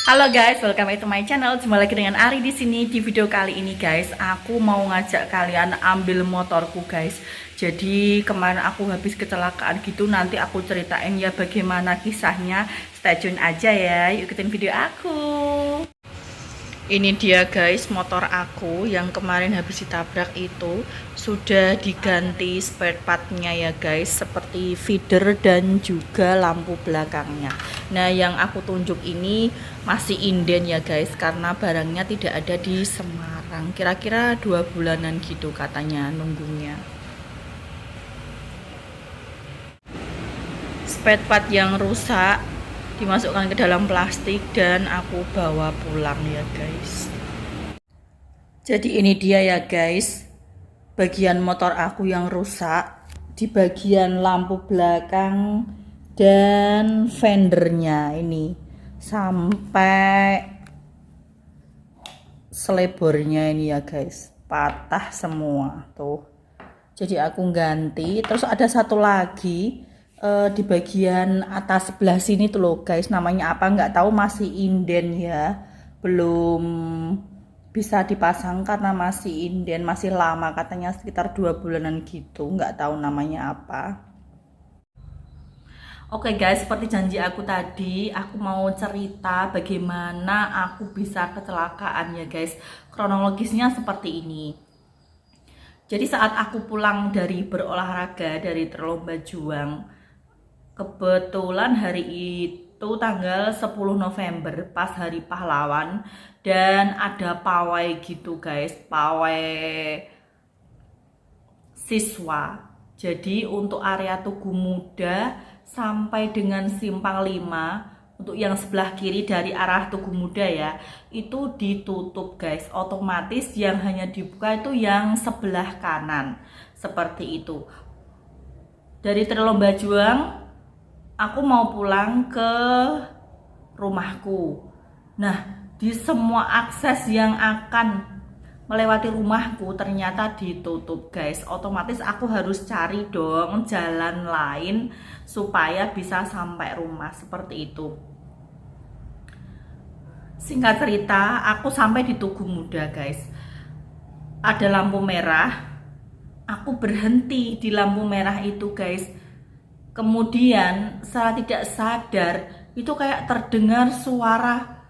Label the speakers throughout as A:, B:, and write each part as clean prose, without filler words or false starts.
A: Halo guys, welcome back to my channel. Jumpa lagi dengan Ari di sini. Di video kali ini guys, aku mau ngajak kalian ambil motorku guys. Jadi kemarin aku habis kecelakaan gitu, nanti aku ceritain ya bagaimana kisahnya. Stay tune aja ya, yuk ikutin video aku. Ini dia guys, motor aku yang kemarin habis ditabrak itu sudah diganti spare partnya ya guys, seperti feeder dan juga lampu belakangnya. Nah yang aku tunjuk ini masih inden ya guys, karena barangnya tidak ada di Semarang. Kira-kira 2 bulanan gitu katanya nunggunya. Spare part yang rusak dimasukkan ke dalam plastik dan aku bawa pulang ya guys. Jadi ini dia ya guys, bagian motor aku yang rusak di bagian lampu belakang dan fendernya ini sampai selebornya ini ya guys, patah semua tuh. Jadi aku ganti. Terus ada satu lagi di bagian atas sebelah sini tuh loh guys, namanya apa nggak tahu, masih inden ya, belum bisa dipasang karena masih inden, masih lama katanya sekitar 2 bulanan gitu, nggak tahu namanya apa. Oke guys, seperti janji aku tadi, aku mau cerita bagaimana aku bisa kecelakaan ya guys. Kronologisnya seperti ini. Jadi saat aku pulang dari berolahraga dari Terlomba Juang, kebetulan hari itu tanggal 10 November pas hari pahlawan, dan ada pawai gitu guys, pawai siswa. Jadi untuk area Tugu Muda sampai dengan Simpang 5, untuk yang sebelah kiri dari arah Tugu Muda ya, itu ditutup guys. Otomatis yang hanya dibuka itu yang sebelah kanan, seperti itu. Dari Terlomba Juang aku mau pulang ke rumahku. Nah, di semua akses yang akan melewati rumahku ternyata ditutup guys. Otomatis aku harus cari dong jalan lain supaya bisa sampai rumah, seperti itu. Singkat cerita, aku sampai di Tugu Muda guys. Ada lampu merah, aku berhenti di lampu merah itu guys. Kemudian secara tidak sadar itu kayak terdengar suara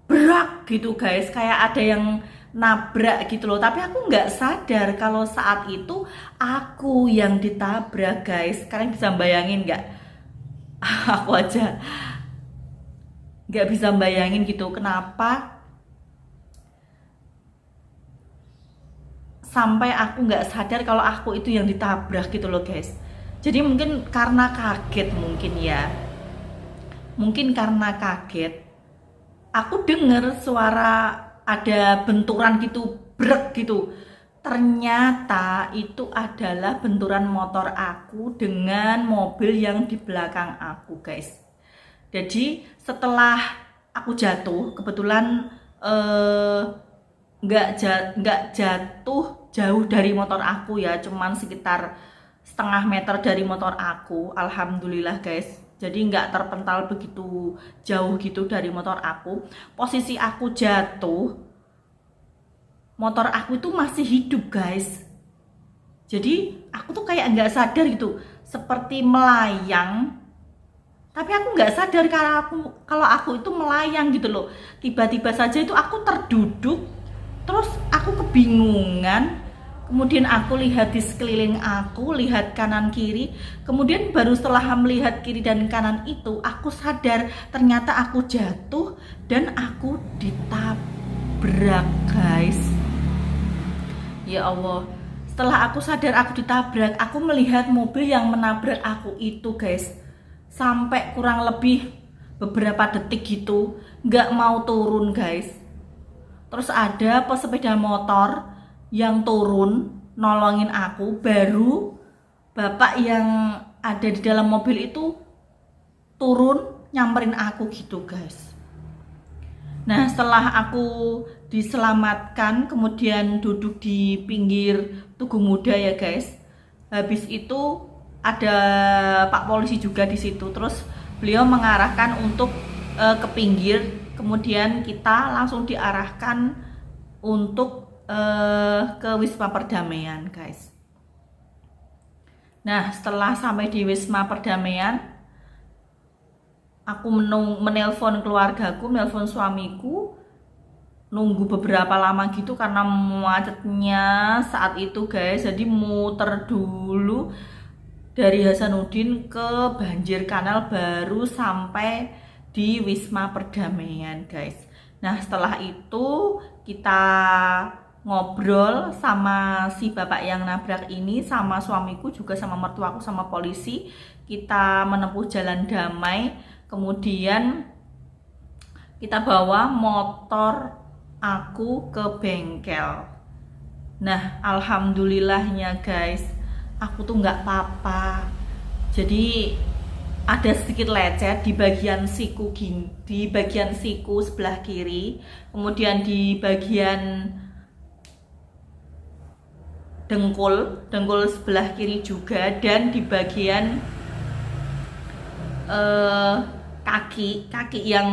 A: berak gitu guys, kayak ada yang nabrak gitu loh. Tapi aku nggak sadar kalau saat itu aku yang ditabrak guys. Kalian bisa bayangin nggak? Aku aja nggak bisa bayangin gitu, kenapa sampai aku nggak sadar kalau aku itu yang ditabrak gitu loh guys. Jadi mungkin karena kaget, mungkin karena kaget, aku dengar suara ada benturan gitu, brek gitu. Ternyata itu adalah benturan motor aku dengan mobil yang di belakang aku guys. Jadi setelah aku jatuh, kebetulan nggak jatuh jauh dari motor aku ya, cuman sekitar setengah meter dari motor aku, alhamdulillah guys. Jadi nggak terpental begitu jauh gitu dari motor aku. Posisi aku jatuh, motor aku itu masih hidup guys. Jadi aku tuh kayak nggak sadar gitu, seperti melayang. Tapi aku nggak sadar kalau aku itu melayang gitu loh. Tiba-tiba saja itu aku terduduk, terus aku kebingungan. Kemudian aku lihat di sekeliling aku, lihat kanan kiri. Kemudian baru setelah melihat kiri dan kanan itu, aku sadar ternyata aku jatuh dan aku ditabrak guys. Ya Allah, setelah aku sadar aku ditabrak, aku melihat mobil yang menabrak aku itu guys, sampai kurang lebih beberapa detik gitu nggak mau turun guys. Terus ada pesepeda motor yang turun nolongin aku, baru bapak yang ada di dalam mobil itu turun nyamperin aku gitu guys. Nah setelah aku diselamatkan, kemudian duduk di pinggir Tugu Muda ya guys, habis itu ada Pak polisi juga di situ. Terus beliau mengarahkan untuk ke pinggir, kemudian kita langsung diarahkan untuk ke Wisma Perdamaian guys. Nah setelah sampai di Wisma Perdamaian, aku menelpon keluargaku, menelpon suamiku, nunggu beberapa lama gitu karena macetnya saat itu guys. Jadi muter dulu dari Hasanuddin ke Banjir Kanal baru sampai di Wisma Perdamaian guys. Nah setelah itu kita ngobrol sama si bapak yang nabrak ini, sama suamiku juga, sama mertuaku, sama polisi. Kita menempuh jalan damai, kemudian kita bawa motor aku ke bengkel. Nah alhamdulillahnya guys, aku tuh nggak apa-apa. Jadi ada sedikit lecet di bagian siku di bagian siku sebelah kiri, kemudian di bagian dengkul sebelah kiri juga, dan di bagian kaki yang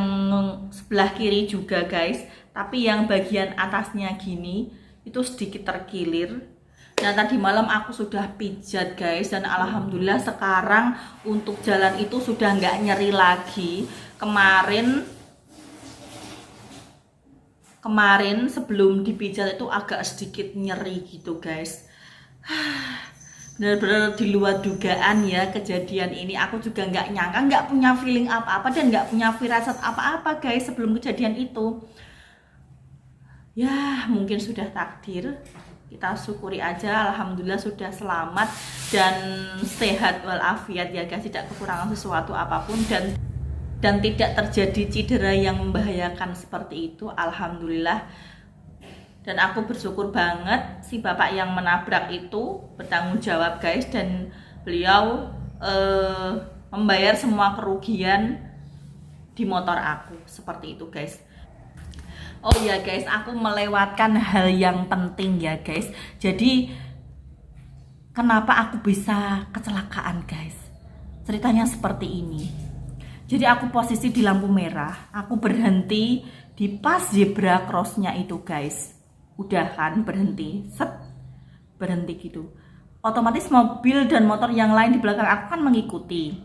A: sebelah kiri juga guys. Tapi yang bagian atasnya gini itu sedikit terkilir. Nah tadi malam aku sudah pijat guys, dan alhamdulillah sekarang untuk jalan itu sudah nggak nyeri lagi. Kemarin sebelum dipijat itu agak sedikit nyeri gitu guys. Benar-benar di luar dugaan ya kejadian ini. Aku juga nggak nyangka, nggak punya feeling apa-apa dan nggak punya firasat apa-apa guys sebelum kejadian itu. Ya mungkin sudah takdir, kita syukuri aja. Alhamdulillah sudah selamat dan sehat walafiat ya guys, tidak kekurangan sesuatu apapun, dan tidak terjadi cedera yang membahayakan seperti itu. Alhamdulillah. Dan aku bersyukur banget si bapak yang menabrak itu bertanggung jawab guys, dan beliau membayar semua kerugian di motor aku, seperti itu guys. Oh ya guys, aku melewatkan hal yang penting ya guys. Jadi kenapa aku bisa kecelakaan guys? Ceritanya seperti ini. Jadi aku posisi di lampu merah, aku berhenti di pas zebra crossnya itu guys. Udah kan berhenti, berhenti gitu. Otomatis mobil dan motor yang lain di belakang aku kan mengikuti.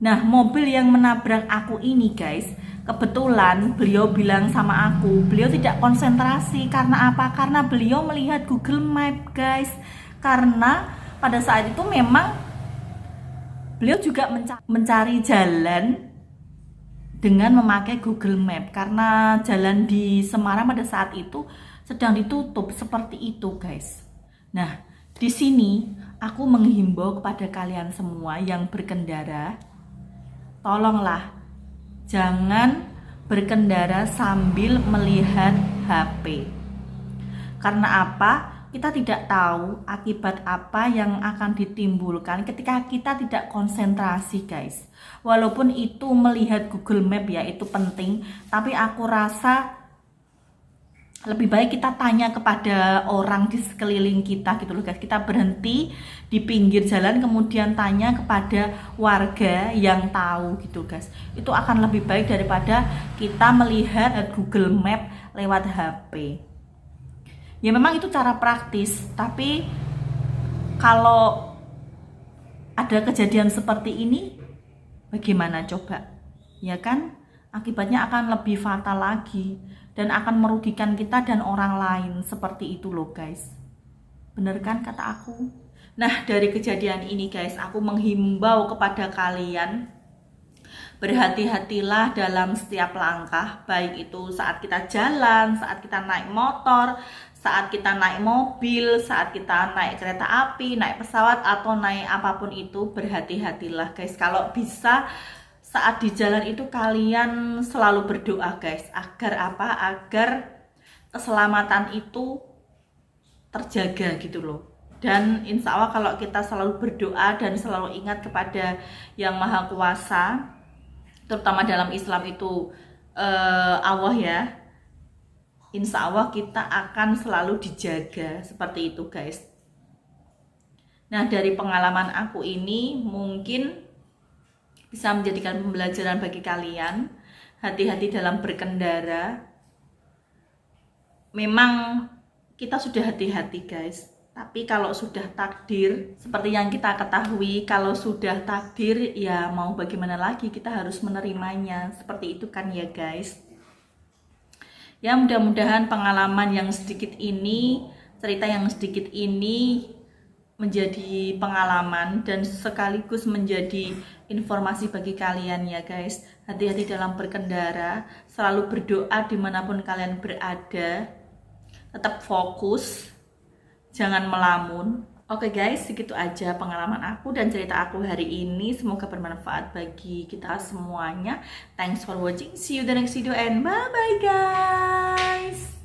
A: Nah mobil yang menabrak aku ini guys, kebetulan beliau bilang sama aku, beliau tidak konsentrasi. Karena apa? Karena beliau melihat Google Map guys. Karena pada saat itu memang beliau juga mencari jalan dengan memakai Google Map, karena jalan di Semarang pada saat itu sedang ditutup seperti itu guys. Nah di sini aku menghimbau kepada kalian semua yang berkendara, tolonglah jangan berkendara sambil melihat HP. Karena apa? Kita tidak tahu akibat apa yang akan ditimbulkan ketika kita tidak konsentrasi guys. Walaupun itu melihat Google Map ya, itu penting, tapi aku rasa lebih baik kita tanya kepada orang di sekeliling kita gitu loh guys. Kita berhenti di pinggir jalan, kemudian tanya kepada warga yang tahu gitu guys. Itu akan lebih baik daripada kita melihat Google Map lewat HP. Ya memang itu cara praktis, tapi kalau ada kejadian seperti ini bagaimana coba? Ya kan? Akibatnya akan lebih fatal lagi dan akan merugikan kita dan orang lain, seperti itu loh guys. Bener kan kata aku? Nah dari kejadian ini guys, aku menghimbau kepada kalian, berhati-hatilah dalam setiap langkah, baik itu saat kita jalan, saat kita naik motor, saat kita naik mobil, saat kita naik kereta api, naik pesawat, atau naik apapun itu. Berhati-hatilah guys. Kalau bisa saat di jalan itu kalian selalu berdoa guys, agar apa? Agar keselamatan itu terjaga gitu loh. Dan insya Allah kalau kita selalu berdoa dan selalu ingat kepada Yang Maha Kuasa, terutama dalam Islam itu Allah ya, insya Allah kita akan selalu dijaga, seperti itu guys. Nah dari pengalaman aku ini mungkin bisa menjadikan pembelajaran bagi kalian. hati-hati dalam berkendara. Memang kita sudah hati-hati guys, tapi kalau sudah takdir, seperti yang kita ketahui, kalau sudah takdir ya mau bagaimana lagi, kita harus menerimanya. Seperti itu kan ya guys. Ya mudah-mudahan pengalaman yang sedikit ini, cerita yang sedikit ini menjadi pengalaman dan sekaligus menjadi informasi bagi kalian ya guys. Hati-hati dalam berkendara, selalu berdoa dimanapun kalian berada, tetap fokus, jangan melamun. Oke guys, segitu aja pengalaman aku dan cerita aku hari ini. Semoga bermanfaat bagi kita semuanya. Thanks for watching, see you the next video and bye bye guys.